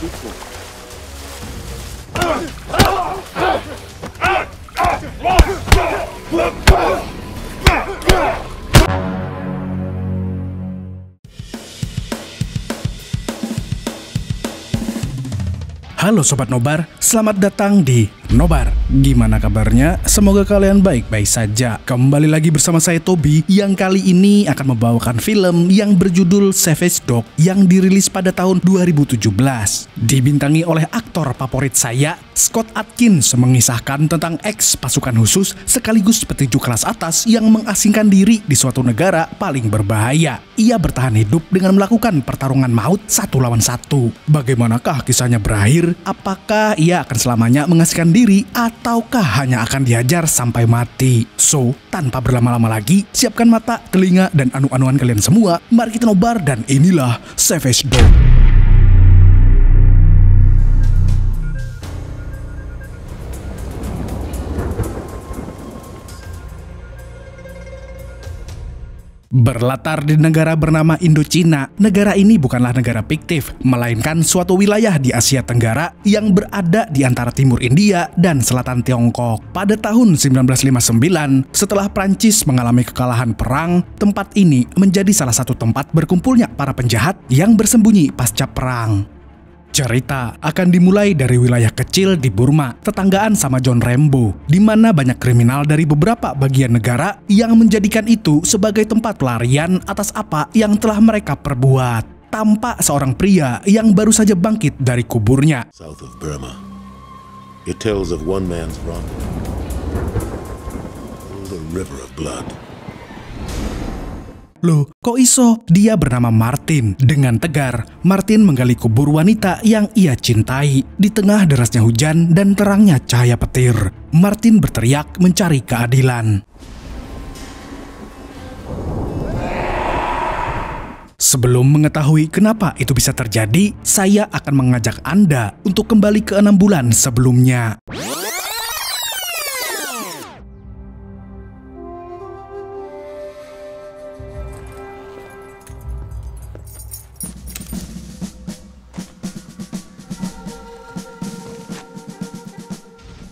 Halo Sobat Nobar, selamat datang di Nobar. Gimana kabarnya? Semoga kalian baik-baik saja. Kembali lagi bersama saya Tobi, yang kali ini akan membawakan film yang berjudul Savage Dog yang dirilis pada tahun 2017. Dibintangi oleh aktor favorit saya, Scott Adkins, mengisahkan tentang ex pasukan khusus sekaligus petinju kelas atas yang mengasingkan diri di suatu negara paling berbahaya. Ia bertahan hidup dengan melakukan pertarungan maut 1 lawan 1. Bagaimanakah kisahnya berakhir? Apakah ia akan selamanya mengasingkan diri ataukah hanya akan dihajar sampai mati? So, tanpa berlama-lama lagi, siapkan mata, telinga, dan anu-anuan kalian semua. Mari kita nobar dan inilah Savage Dog. Berlatar di negara bernama Indochina, negara ini bukanlah negara fiktif, melainkan suatu wilayah di Asia Tenggara yang berada di antara timur India dan selatan Tiongkok. Pada tahun 1959, setelah Prancis mengalami kekalahan perang, tempat ini menjadi salah satu tempat berkumpulnya para penjahat yang bersembunyi pasca perang. Cerita akan dimulai dari wilayah kecil di Burma, tetanggaan sama John Rambo, di mana banyak kriminal dari beberapa bagian negara yang menjadikan itu sebagai tempat pelarian atas apa yang telah mereka perbuat. Tampak seorang pria yang baru saja bangkit dari kuburnya. South of Burma, it tells of one man's wrong, the river of blood. Loh, kok iso? Dia bernama Martin. Dengan tegar, Martin menggali kubur wanita yang ia cintai. Di tengah derasnya hujan dan terangnya cahaya petir, Martin berteriak mencari keadilan. Sebelum mengetahui kenapa itu bisa terjadi, saya akan mengajak Anda untuk kembali ke 6 bulan sebelumnya.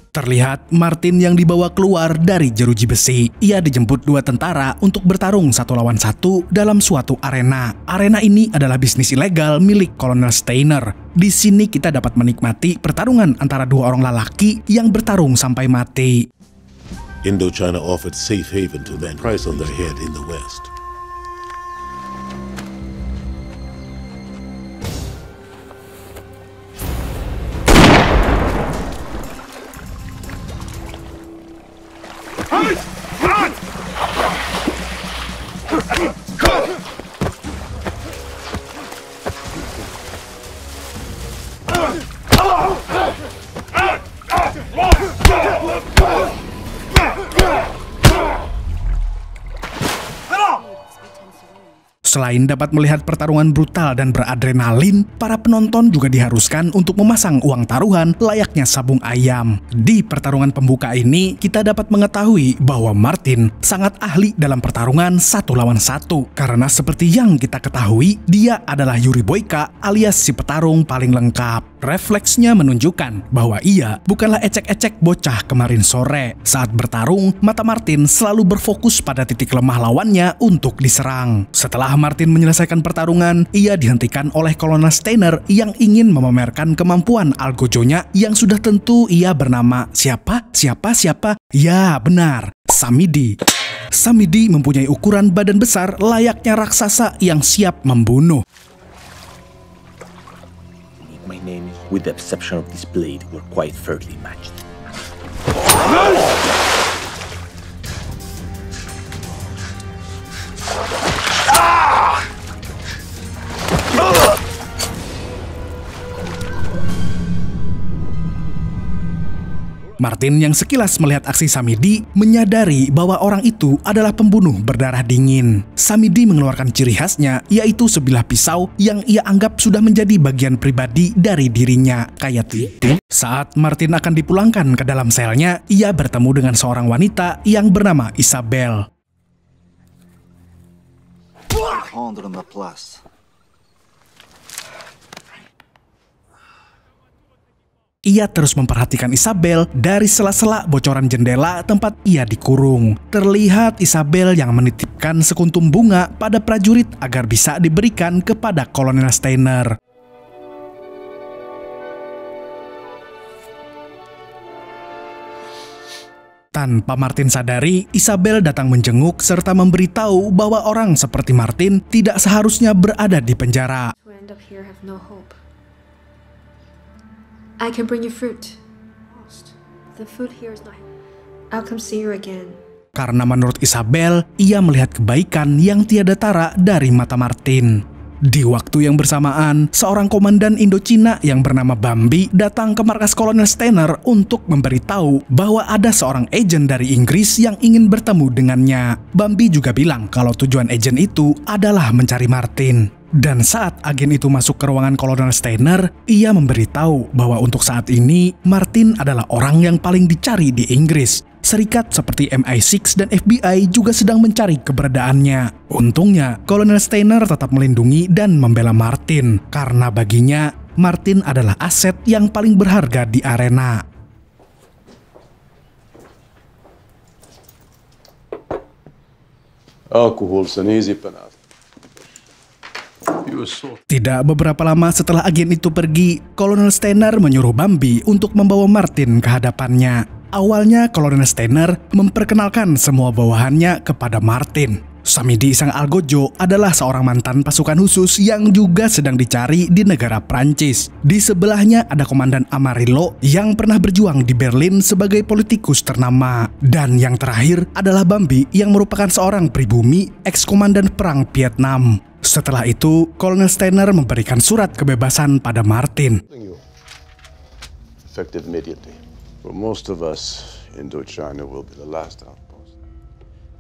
Terlihat Martin yang dibawa keluar dari jeruji besi. Ia dijemput 2 tentara untuk bertarung 1 lawan 1 dalam suatu arena. Arena ini adalah bisnis ilegal milik Kolonel Steiner. Di sini kita dapat menikmati pertarungan antara 2 orang lelaki yang bertarung sampai mati. Indochina offered safe haven to men, price on their head in the West. Selain dapat melihat pertarungan brutal dan beradrenalin, para penonton juga diharuskan untuk memasang uang taruhan layaknya sabung ayam. Di pertarungan pembuka ini, kita dapat mengetahui bahwa Martin sangat ahli dalam pertarungan 1 lawan 1. Karena seperti yang kita ketahui, dia adalah Yuri Boyka alias si petarung paling lengkap. Refleksnya menunjukkan bahwa ia bukanlah ecek-ecek bocah kemarin sore. Saat bertarung, mata Martin selalu berfokus pada titik lemah lawannya untuk diserang. Setelah Martin menyelesaikan pertarungan, ia dihentikan oleh Kolonel Steiner yang ingin memamerkan kemampuan algojonya yang sudah tentu ia bernama siapa? Ya, benar, Samidi. Samidi mempunyai ukuran badan besar layaknya raksasa yang siap membunuh. My name, with the exception of this blade, were quite fairly matched. Martin yang sekilas melihat aksi Samidi menyadari bahwa orang itu adalah pembunuh berdarah dingin. Samidi mengeluarkan ciri khasnya, yaitu sebilah pisau yang ia anggap sudah menjadi bagian pribadi dari dirinya. Kayak itu. Saat Martin akan dipulangkan ke dalam selnya, ia bertemu dengan seorang wanita yang bernama Isabel. ia terus memperhatikan Isabel dari sela-sela bocoran jendela tempat ia dikurung. Terlihat Isabel yang menitipkan sekuntum bunga pada prajurit agar bisa diberikan kepada Kolonel Steiner. Tanpa Martin sadari, Isabel datang menjenguk serta memberitahu bahwa orang seperti Martin tidak seharusnya berada di penjara. I can bring you fruit. The food here is not. I'll come see you again. Karena menurut Isabel, ia melihat kebaikan yang tiada tara dari mata Martin. Di waktu yang bersamaan, seorang komandan Indochina yang bernama Bambi datang ke markas Kolonel Steiner untuk memberitahu bahwa ada seorang agen dari Inggris yang ingin bertemu dengannya. Bambi juga bilang kalau tujuan agen itu adalah mencari Martin. Dan saat agen itu masuk ke ruangan Kolonel Steiner, ia memberitahu bahwa untuk saat ini Martin adalah orang yang paling dicari di Inggris. Serikat seperti MI6 dan FBI juga sedang mencari keberadaannya. Untungnya, Kolonel Steiner tetap melindungi dan membela Martin, karena baginya Martin adalah aset yang paling berharga di arena. Alkohol's an easy penalty. Tidak beberapa lama setelah agen itu pergi, Kolonel Steiner menyuruh Bambi untuk membawa Martin ke hadapannya. Awalnya Kolonel Steiner memperkenalkan semua bawahannya kepada Martin. Samidi Sang Algojo adalah seorang mantan pasukan khusus yang juga sedang dicari di negara Prancis. Di sebelahnya ada Komandan Amarillo yang pernah berjuang di Berlin sebagai politikus ternama. Dan yang terakhir adalah Bambi yang merupakan seorang pribumi ex-komandan perang Vietnam. Setelah itu, Kolonel Steiner memberikan surat kebebasan pada Martin. Effective immediately. For most of us, Indochina will be the last outpost.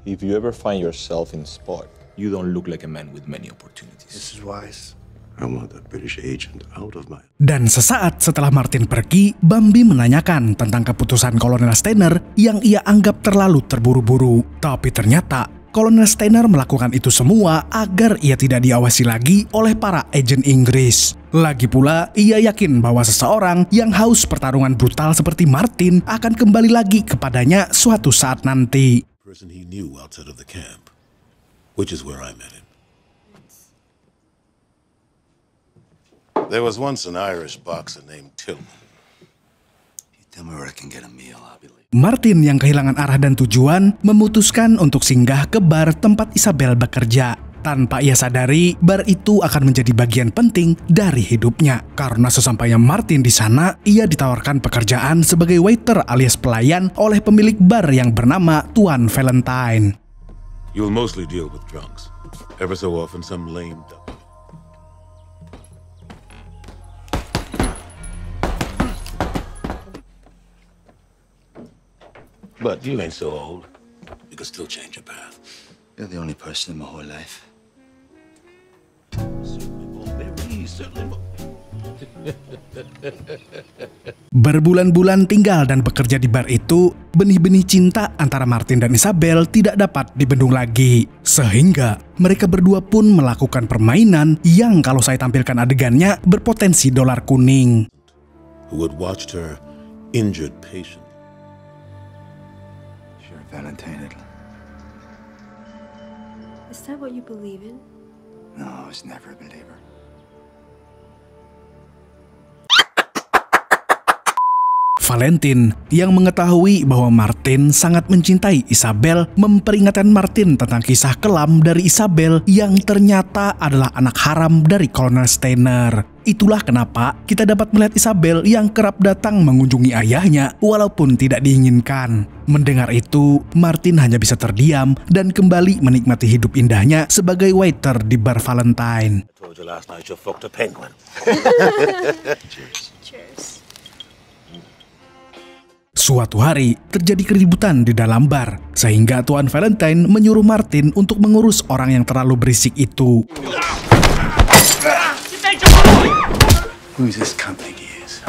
If you ever find yourself in a spot, you don't look like a man with many opportunities. This is wise. I want that British agent out of my... Dan sesaat setelah Martin pergi, Bambi menanyakan tentang keputusan Kolonel Steiner yang ia anggap terlalu terburu-buru. Tapi ternyata Kolonel Steiner melakukan itu semua agar ia tidak diawasi lagi oleh para agen Inggris. Lagi pula, ia yakin bahwa seseorang yang haus pertarungan brutal seperti Martin akan kembali lagi kepadanya suatu saat nanti. Person he knew outside of the camp, which is where I met him. There was once an Irish boxer named Tillman. You tell me where I can get a meal, I'll be late. Martin yang kehilangan arah dan tujuan memutuskan untuk singgah ke bar tempat Isabel bekerja. Tanpa ia sadari, bar itu akan menjadi bagian penting dari hidupnya. Karena sesampainya Martin di sana, ia ditawarkan pekerjaan sebagai waiter alias pelayan oleh pemilik bar yang bernama Tuan Valentine. You'll mostly deal with drunks. Ever so often some lame duck. But you ain't so old. You can still change your path. You're the only person in my whole life. Berbulan-bulan tinggal dan bekerja di bar itu, benih-benih cinta antara Martin dan Isabel tidak dapat dibendung lagi. Sehingga mereka berdua pun melakukan permainan yang kalau saya tampilkan adegannya berpotensi dolar kuning. Who had watched her injured patient. Valentine. Is that what you believe in? No, I was never a believer. Valentine yang mengetahui bahwa Martin sangat mencintai Isabel memperingatkan Martin tentang kisah kelam dari Isabel yang ternyata adalah anak haram dari Kolonel Steiner. Itulah kenapa kita dapat melihat Isabel yang kerap datang mengunjungi ayahnya walaupun tidak diinginkan. Mendengar itu, Martin hanya bisa terdiam dan kembali menikmati hidup indahnya sebagai waiter di bar Valentine. I told you last night you fucked a penguin. Cheers. Cheers. Suatu hari, terjadi keributan di dalam bar, sehingga Tuan Valentine menyuruh Martin untuk mengurus orang yang terlalu berisik itu. Who's this company is?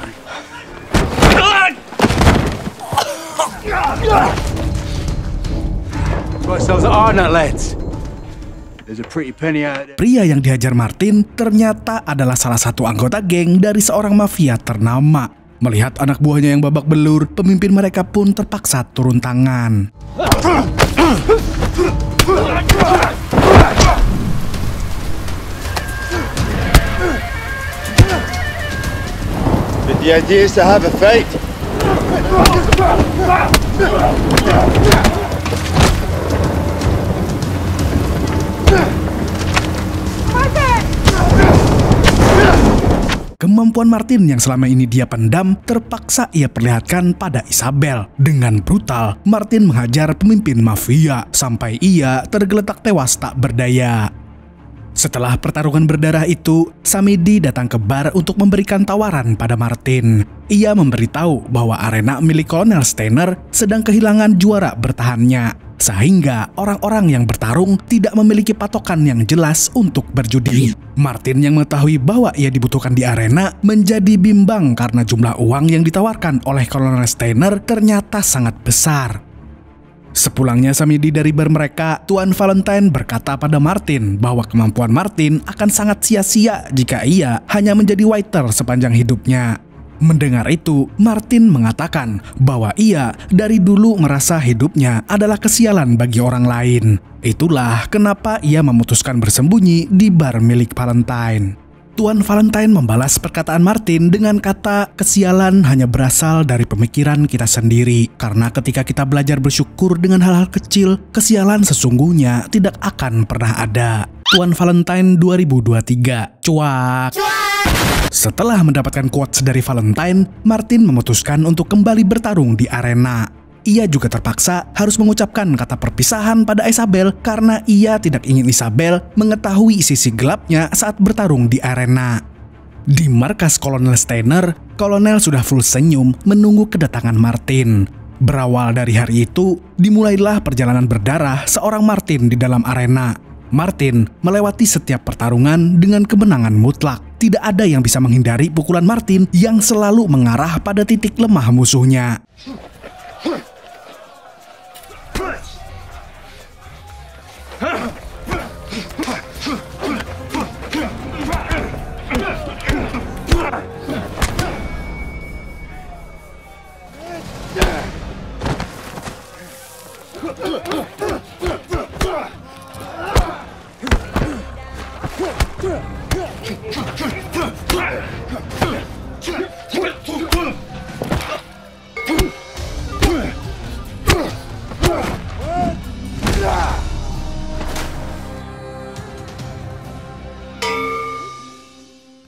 Pria yang dihajar Martin ternyata adalah salah satu anggota geng dari seorang mafia ternama. Melihat anak buahnya yang babak belur, pemimpin mereka pun terpaksa turun tangan. But the idea is to have a fight. Kemampuan Martin yang selama ini dia pendam terpaksa ia perlihatkan pada Isabel. Dengan brutal, Martin menghajar pemimpin mafia sampai ia tergeletak tewas tak berdaya. Setelah pertarungan berdarah itu, Samedi datang ke bar untuk memberikan tawaran pada Martin. Ia memberitahu bahwa arena milik Kolonel Steiner sedang kehilangan juara bertahannya, sehingga orang-orang yang bertarung tidak memiliki patokan yang jelas untuk berjudi. Martin yang mengetahui bahwa ia dibutuhkan di arena menjadi bimbang karena jumlah uang yang ditawarkan oleh Kolonel Steiner ternyata sangat besar. Sepulangnya Samedi dari bar mereka, Tuan Valentine berkata pada Martin bahwa kemampuan Martin akan sangat sia-sia jika ia hanya menjadi waiter sepanjang hidupnya. Mendengar itu, Martin mengatakan bahwa ia dari dulu merasa hidupnya adalah kesialan bagi orang lain. Itulah kenapa ia memutuskan bersembunyi di bar milik Valentine. Tuan Valentine membalas perkataan Martin dengan kata, kesialan hanya berasal dari pemikiran kita sendiri. Karena ketika kita belajar bersyukur dengan hal-hal kecil, kesialan sesungguhnya tidak akan pernah ada. Tuan Valentine 2023. Cuak! Setelah mendapatkan quotes dari Valentine, Martin memutuskan untuk kembali bertarung di arena. Ia juga terpaksa harus mengucapkan kata perpisahan pada Isabel karena ia tidak ingin Isabel mengetahui sisi gelapnya saat bertarung di arena. Di markas Kolonel Steiner, Kolonel sudah full senyum menunggu kedatangan Martin. Berawal dari hari itu, dimulailah perjalanan berdarah seorang Martin di dalam arena. Martin melewati setiap pertarungan dengan kemenangan mutlak. Tidak ada yang bisa menghindari pukulan Martin yang selalu mengarah pada titik lemah musuhnya.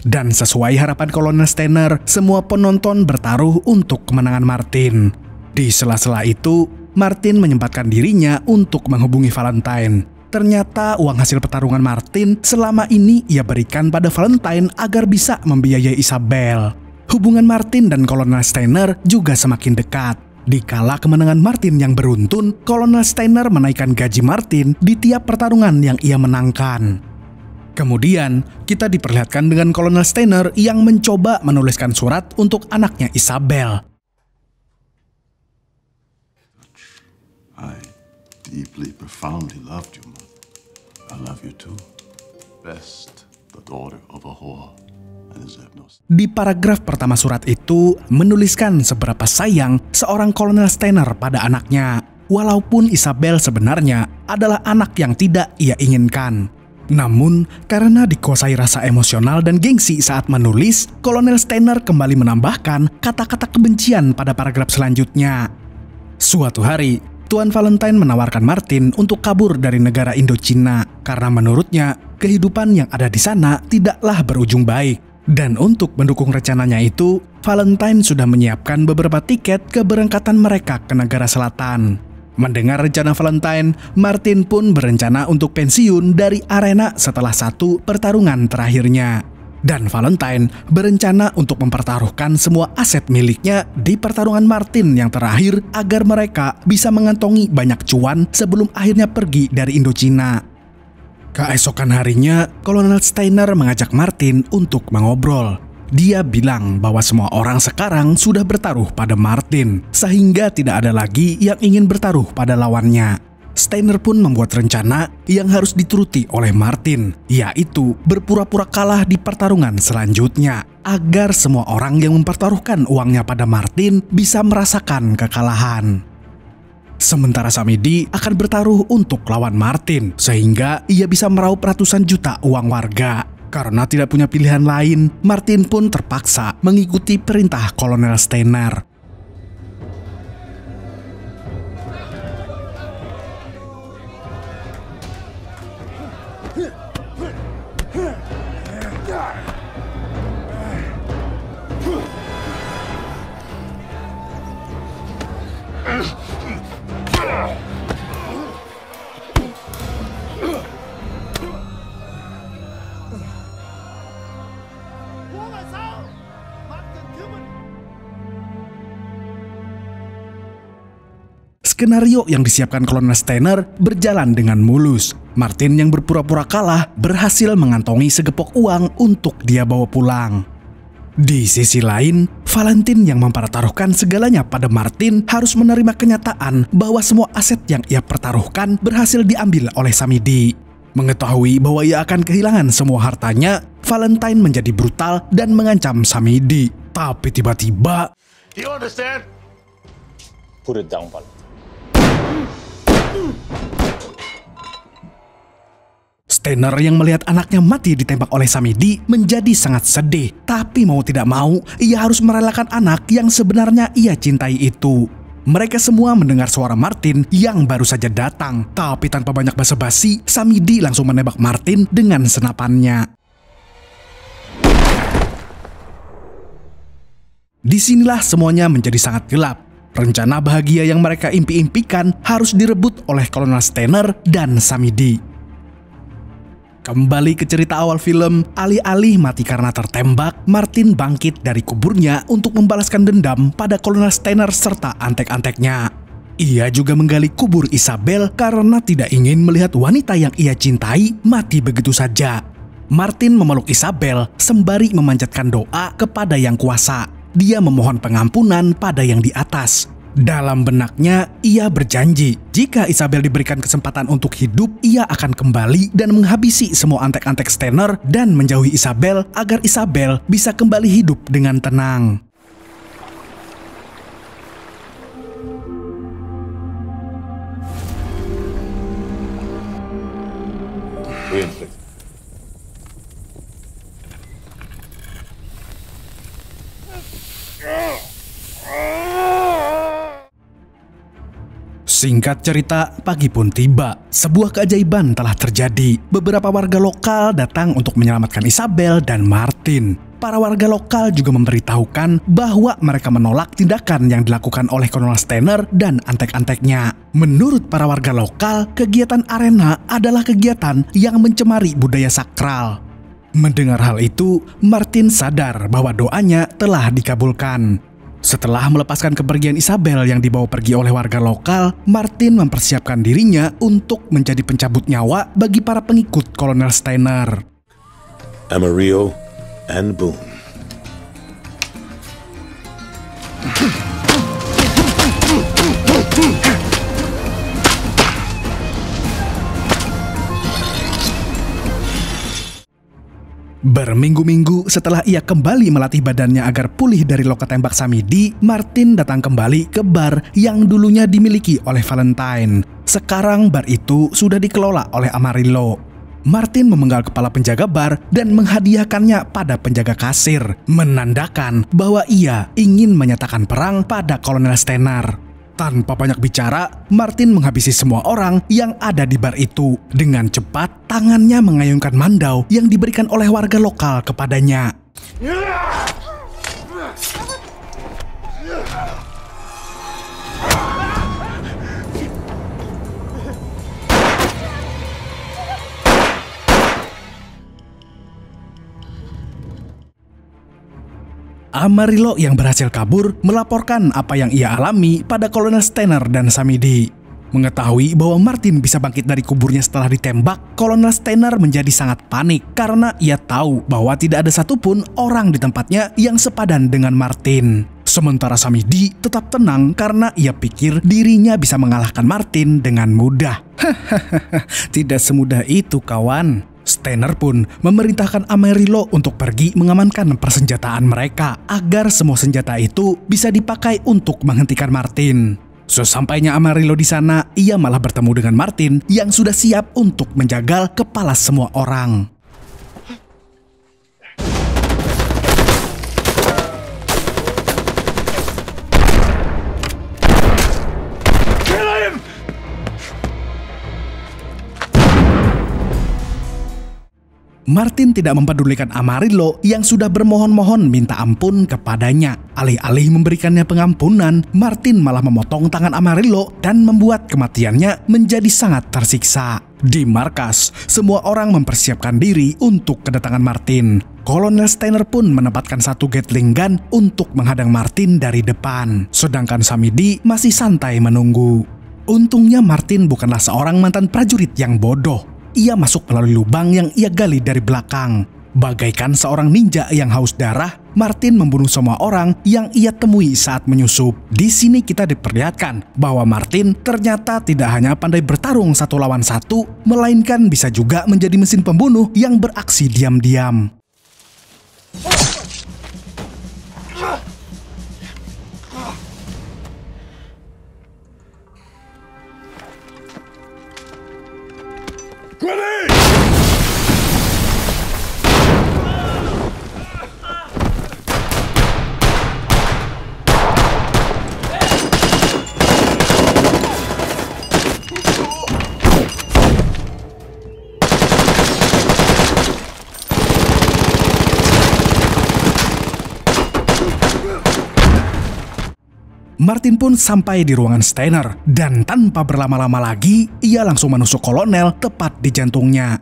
Dan sesuai harapan Kolonel Steiner, semua penonton bertaruh untuk kemenangan Martin. Di sela-sela itu, Martin menyempatkan dirinya untuk menghubungi Valentine. Ternyata uang hasil pertarungan Martin selama ini ia berikan pada Valentine agar bisa membiayai Isabel. Hubungan Martin dan Kolonel Steiner juga semakin dekat. Di kala kemenangan Martin yang beruntun, Kolonel Steiner menaikkan gaji Martin di tiap pertarungan yang ia menangkan. Kemudian, kita diperlihatkan dengan Kolonel Steiner yang mencoba menuliskan surat untuk anaknya Isabel. I deeply, profoundly loved you, Mother. I love you too. Best, the daughter of a whore. Di paragraf pertama surat itu menuliskan seberapa sayang seorang Kolonel Steiner pada anaknya, walaupun Isabel sebenarnya adalah anak yang tidak ia inginkan. Namun, karena dikuasai rasa emosional dan gengsi saat menulis, Kolonel Steiner kembali menambahkan kata-kata kebencian pada paragraf selanjutnya. Suatu hari, Tuan Valentine menawarkan Martin untuk kabur dari negara Indochina karena menurutnya kehidupan yang ada di sana tidaklah berujung baik. Dan untuk mendukung rencananya itu, Valentine sudah menyiapkan beberapa tiket keberangkatan mereka ke negara selatan. Mendengar rencana Valentine, Martin pun berencana untuk pensiun dari arena setelah satu pertarungan terakhirnya. Dan Valentine berencana untuk mempertaruhkan semua aset miliknya di pertarungan Martin yang terakhir agar mereka bisa mengantongi banyak cuan sebelum akhirnya pergi dari Indochina. Keesokan harinya, Kolonel Steiner mengajak Martin untuk mengobrol. Dia bilang bahwa semua orang sekarang sudah bertaruh pada Martin, sehingga tidak ada lagi yang ingin bertaruh pada lawannya. Steiner pun membuat rencana yang harus dituruti oleh Martin, yaitu berpura-pura kalah di pertarungan selanjutnya, agar semua orang yang mempertaruhkan uangnya pada Martin bisa merasakan kekalahan. Sementara Samidi akan bertaruh untuk lawan Martin, sehingga ia bisa meraup ratusan juta uang warga. Karena tidak punya pilihan lain, Martin pun terpaksa mengikuti perintah Kolonel Steiner. Skenario yang disiapkan Kolonel Steiner berjalan dengan mulus. Martin yang berpura-pura kalah berhasil mengantongi segepok uang untuk dia bawa pulang. Di sisi lain, Valentin yang mempertaruhkan segalanya pada Martin harus menerima kenyataan bahwa semua aset yang ia pertaruhkan berhasil diambil oleh Samidi. Mengetahui bahwa ia akan kehilangan semua hartanya, Valentine menjadi brutal dan mengancam Samidi. Tapi tiba-tiba, Do you understand? Put it down, Val. Steiner yang melihat anaknya mati ditembak oleh Samidi menjadi sangat sedih. Tapi mau tidak mau, ia harus merelakan anak yang sebenarnya ia cintai itu. Mereka semua mendengar suara Martin yang baru saja datang. Tapi tanpa banyak basa-basi, Samidi langsung menembak Martin dengan senapannya. Disinilah semuanya menjadi sangat gelap. Rencana bahagia yang mereka impi-impikan harus direbut oleh Kolonel Steiner dan Samidi. Kembali ke cerita awal film, alih-alih mati karena tertembak, Martin bangkit dari kuburnya untuk membalaskan dendam pada Kolonel Steiner serta antek-anteknya. Ia juga menggali kubur Isabel karena tidak ingin melihat wanita yang ia cintai mati begitu saja. Martin memeluk Isabel sembari memanjatkan doa kepada Yang Kuasa. Dia memohon pengampunan pada yang di atas. Dalam benaknya, ia berjanji jika Isabel diberikan kesempatan untuk hidup, ia akan kembali dan menghabisi semua antek-antek Steiner dan menjauhi Isabel agar Isabel bisa kembali hidup dengan tenang. Singkat cerita, pagi pun tiba. Sebuah keajaiban telah terjadi. Beberapa warga lokal datang untuk menyelamatkan Isabel dan Martin. Para warga lokal juga memberitahukan bahwa mereka menolak tindakan yang dilakukan oleh Kolonel Steiner dan antek-anteknya. Menurut para warga lokal, kegiatan arena adalah kegiatan yang mencemari budaya sakral. Mendengar hal itu, Martin sadar bahwa doanya telah dikabulkan. Setelah melepaskan kepergian Isabel yang dibawa pergi oleh warga lokal, Martin mempersiapkan dirinya untuk menjadi pencabut nyawa bagi para pengikut Kolonel Steiner. Amarillo and Boone. Berminggu-minggu setelah ia kembali melatih badannya agar pulih dari luka tembak Samidi, Martin datang kembali ke bar yang dulunya dimiliki oleh Valentine. Sekarang bar itu sudah dikelola oleh Amarillo. Martin memenggal kepala penjaga bar dan menghadiahkannya pada penjaga kasir, menandakan bahwa ia ingin menyatakan perang pada Kolonel Steiner. Tanpa banyak bicara, Martin menghabisi semua orang yang ada di bar itu. Dengan cepat, tangannya mengayunkan mandau yang diberikan oleh warga lokal kepadanya. Amarillo yang berhasil kabur melaporkan apa yang ia alami pada Kolonel Steiner dan Samidi. Mengetahui bahwa Martin bisa bangkit dari kuburnya setelah ditembak, Kolonel Steiner menjadi sangat panik karena ia tahu bahwa tidak ada satupun orang di tempatnya yang sepadan dengan Martin. Sementara Samidi tetap tenang karena ia pikir dirinya bisa mengalahkan Martin dengan mudah. Tidak semudah itu, kawan. Steiner pun memerintahkan Amarillo untuk pergi mengamankan persenjataan mereka agar semua senjata itu bisa dipakai untuk menghentikan Martin. Sesampainya Amarillo di sana, ia malah bertemu dengan Martin yang sudah siap untuk menjagal kepala semua orang. Martin tidak mempedulikan Amarillo yang sudah bermohon-mohon minta ampun kepadanya. Alih-alih memberikannya pengampunan, Martin malah memotong tangan Amarillo dan membuat kematiannya menjadi sangat tersiksa. Di markas, semua orang mempersiapkan diri untuk kedatangan Martin. Kolonel Steiner pun menempatkan satu Gatling gun untuk menghadang Martin dari depan. Sedangkan Samidi masih santai menunggu. Untungnya Martin bukanlah seorang mantan prajurit yang bodoh. Ia masuk melalui lubang yang ia gali dari belakang. Bagaikan seorang ninja yang haus darah, Martin membunuh semua orang yang ia temui saat menyusup. Di sini kita diperlihatkan bahwa Martin ternyata tidak hanya pandai bertarung satu lawan satu, melainkan bisa juga menjadi mesin pembunuh yang beraksi diam-diam. Martin pun sampai di ruangan Steiner, dan tanpa berlama-lama lagi, ia langsung menusuk kolonel tepat di jantungnya.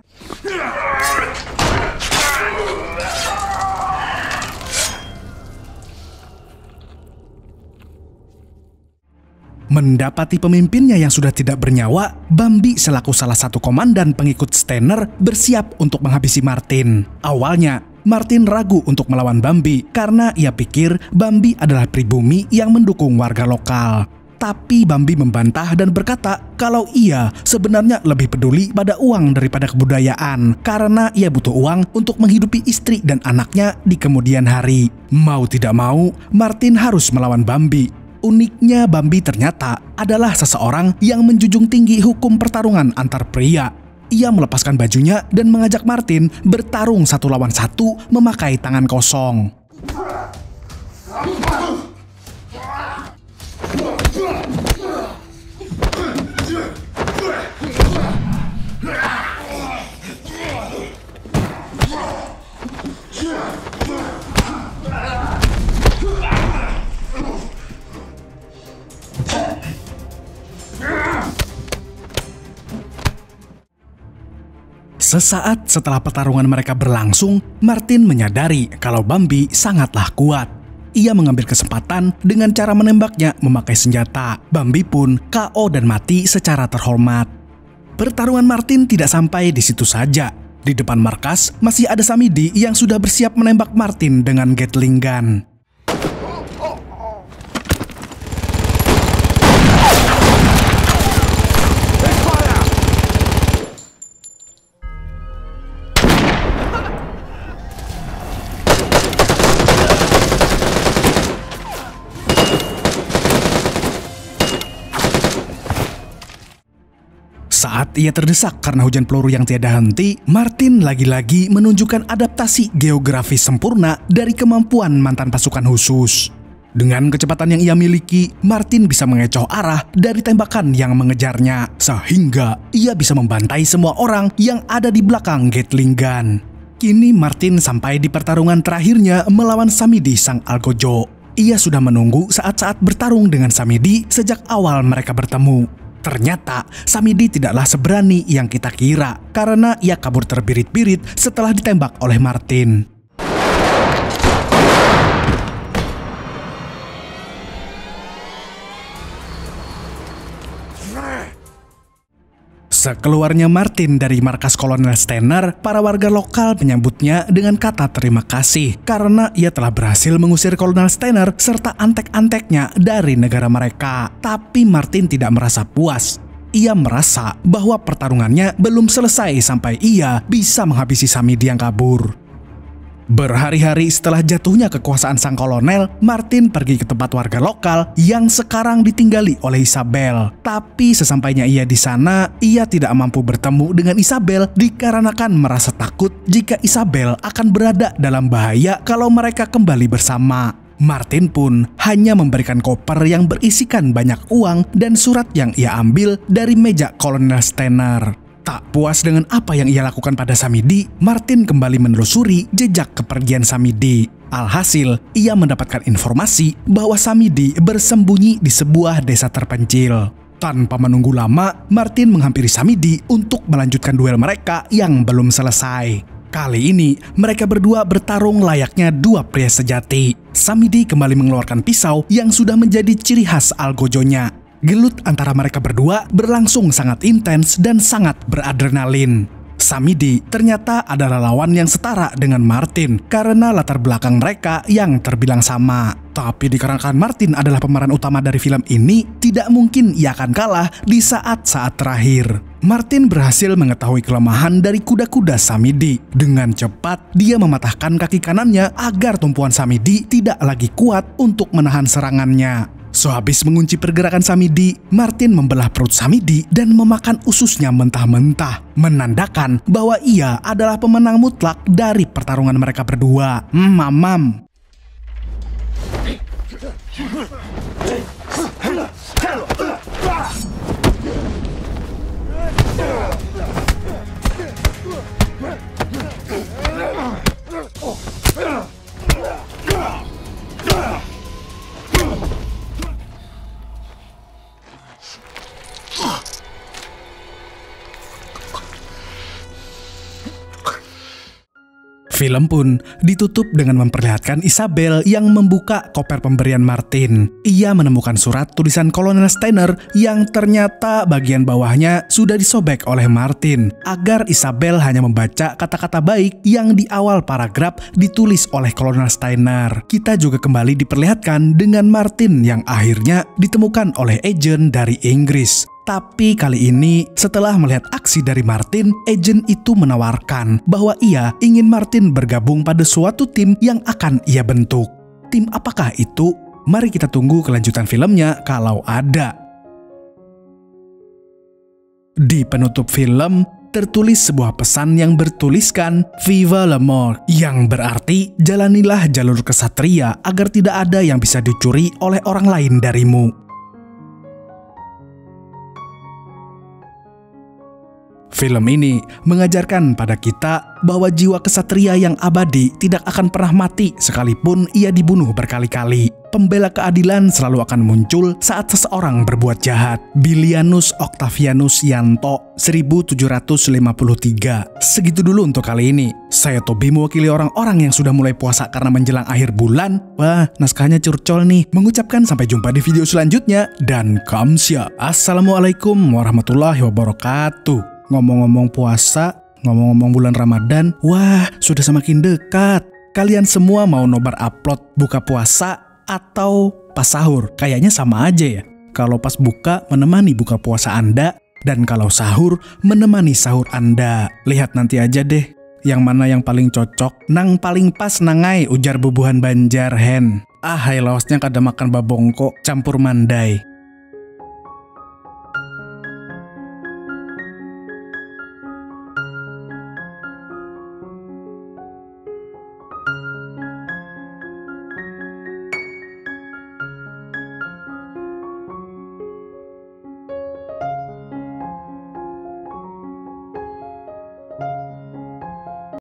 Mendapati pemimpinnya yang sudah tidak bernyawa, Bambi selaku salah satu komandan pengikut Steiner bersiap untuk menghabisi Martin. Awalnya, Martin ragu untuk melawan Bambi karena ia pikir Bambi adalah pribumi yang mendukung warga lokal. Tapi Bambi membantah dan berkata kalau ia sebenarnya lebih peduli pada uang daripada kebudayaan karena ia butuh uang untuk menghidupi istri dan anaknya di kemudian hari. Mau tidak mau, Martin harus melawan Bambi. Uniknya Bambi ternyata adalah seseorang yang menjunjung tinggi hukum pertarungan antar pria. Ia melepaskan bajunya dan mengajak Martin bertarung satu lawan satu memakai tangan kosong. Sesaat setelah pertarungan mereka berlangsung, Martin menyadari kalau Bambi sangatlah kuat. Ia mengambil kesempatan dengan cara menembaknya memakai senjata. Bambi pun KO dan mati secara terhormat. Pertarungan Martin tidak sampai di situ saja. Di depan markas masih ada Samidi yang sudah bersiap menembak Martin dengan Gatling gun. Saat ia terdesak karena hujan peluru yang tiada henti, Martin lagi-lagi menunjukkan adaptasi geografis sempurna dari kemampuan mantan pasukan khusus. Dengan kecepatan yang ia miliki, Martin bisa mengecoh arah dari tembakan yang mengejarnya, sehingga ia bisa membantai semua orang yang ada di belakang Gatling gun. Kini Martin sampai di pertarungan terakhirnya melawan Samidi sang Algojo. Ia sudah menunggu saat-saat bertarung dengan Samidi sejak awal mereka bertemu. Ternyata Samidi tidaklah seberani yang kita kira karena ia kabur terbirit-birit setelah ditembak oleh Martin. Sekeluarnya Martin dari markas Kolonel Steiner, para warga lokal menyambutnya dengan kata terima kasih karena ia telah berhasil mengusir Kolonel Steiner serta antek-anteknya dari negara mereka. Tapi Martin tidak merasa puas. Ia merasa bahwa pertarungannya belum selesai sampai ia bisa menghabisi Samidi yang kabur. Berhari-hari setelah jatuhnya kekuasaan sang kolonel, Martin pergi ke tempat warga lokal yang sekarang ditinggali oleh Isabel. Tapi sesampainya ia di sana, ia tidak mampu bertemu dengan Isabel dikarenakan merasa takut jika Isabel akan berada dalam bahaya kalau mereka kembali bersama. Martin pun hanya memberikan koper yang berisikan banyak uang dan surat yang ia ambil dari meja Kolonel Steiner. Tak puas dengan apa yang ia lakukan pada Samidi, Martin kembali menelusuri jejak kepergian Samidi. Alhasil, ia mendapatkan informasi bahwa Samidi bersembunyi di sebuah desa terpencil. Tanpa menunggu lama, Martin menghampiri Samidi untuk melanjutkan duel mereka yang belum selesai. Kali ini, mereka berdua bertarung layaknya dua pria sejati. Samidi kembali mengeluarkan pisau yang sudah menjadi ciri khas Algojonya. Gelut antara mereka berdua berlangsung sangat intens dan sangat beradrenalin. Samidi ternyata adalah lawan yang setara dengan Martin karena latar belakang mereka yang terbilang sama. Tapi dikarenakan Martin adalah pemeran utama dari film ini, tidak mungkin ia akan kalah di saat-saat terakhir. Martin berhasil mengetahui kelemahan dari kuda-kuda Samidi. Dengan cepat, dia mematahkan kaki kanannya agar tumpuan Samidi tidak lagi kuat untuk menahan serangannya. Sehabis mengunci pergerakan Samidi, Martin membelah perut Samidi dan memakan ususnya mentah-mentah, menandakan bahwa ia adalah pemenang mutlak dari pertarungan mereka berdua. Mamam. Film pun ditutup dengan memperlihatkan Isabel yang membuka koper pemberian Martin. Ia menemukan surat tulisan Kolonel Steiner yang ternyata bagian bawahnya sudah disobek oleh Martin agar Isabel hanya membaca kata-kata baik yang di awal paragraf ditulis oleh Kolonel Steiner. Kita juga kembali diperlihatkan dengan Martin yang akhirnya ditemukan oleh agen dari Inggris. Tapi kali ini, setelah melihat aksi dari Martin, agen itu menawarkan bahwa ia ingin Martin bergabung pada suatu tim yang akan ia bentuk. Tim apakah itu? Mari kita tunggu kelanjutan filmnya kalau ada. Di penutup film, tertulis sebuah pesan yang bertuliskan Viva la mort, yang berarti jalanilah jalur kesatria agar tidak ada yang bisa dicuri oleh orang lain darimu. Film ini mengajarkan pada kita bahwa jiwa kesatria yang abadi tidak akan pernah mati sekalipun ia dibunuh berkali-kali. Pembela keadilan selalu akan muncul saat seseorang berbuat jahat. Bilianus Octavianus Yanto, 1753. Segitu dulu untuk kali ini. Saya Tobi mewakili orang-orang yang sudah mulai puasa karena menjelang akhir bulan. Wah, naskahnya curcol nih. Mengucapkan sampai jumpa di video selanjutnya dan kamsia. Assalamualaikum warahmatullahi wabarakatuh. Ngomong-ngomong puasa, ngomong-ngomong bulan Ramadan, wah sudah semakin dekat. Kalian semua mau nobar upload buka puasa atau pas sahur? Kayaknya sama aja ya. Kalau pas buka menemani buka puasa Anda, dan kalau sahur menemani sahur Anda. Lihat nanti aja deh, yang mana yang paling cocok. Nang paling pas nangai, ujar bubuhan Banjar Hen. Ah, hai laosnya kada makan babongko campur mandai.